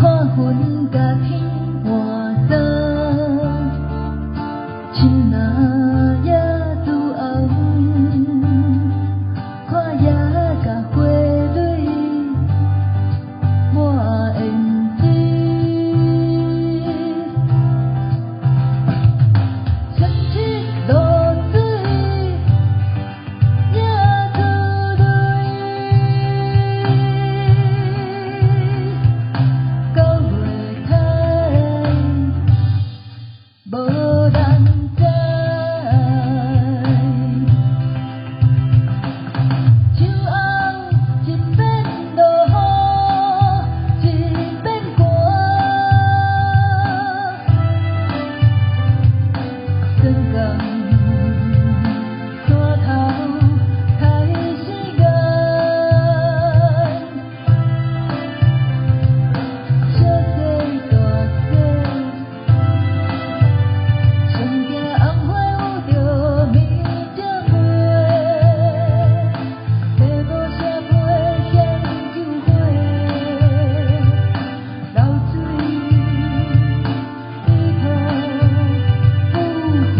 看云甲天换霜，青蓝也拄红，看夜甲花蕊满胭脂，深七落水也珠泪，九月台无人知。树红一边落雨，一边寒。转工山头开始眼，小细大细，上惊红花有着面色花，要无啥花香酒花，流水里头有花。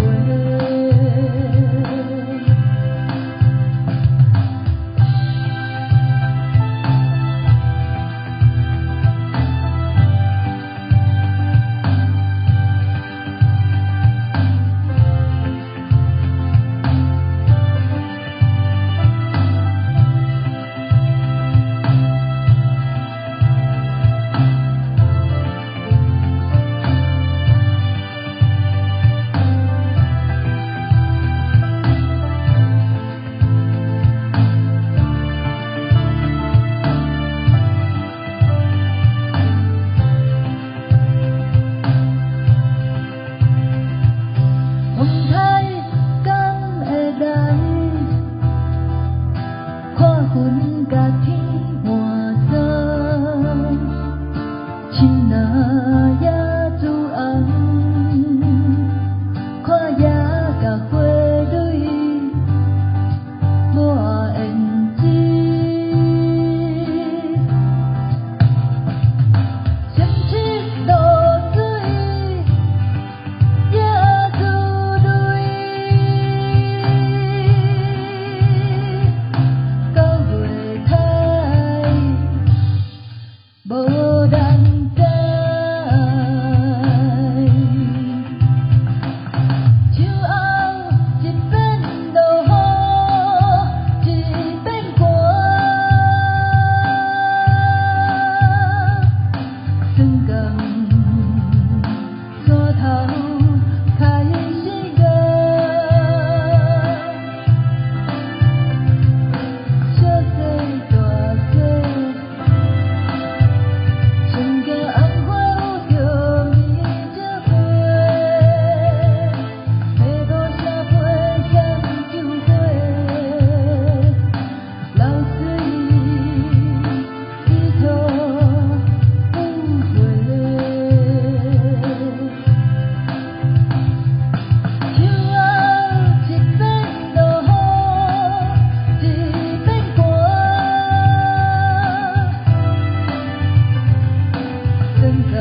风台敢会来？看云甲天换霜，青蓝也拄红，看夜甲花蕊满胭脂，深七落水也珠泪，九月台无人知。树红一边落雨，一边寒。转工山头开始眼，小细大细，上惊红花有着面色花，要无啥花香酒花，流水里头有花。树红一边落雨，一边寒。转工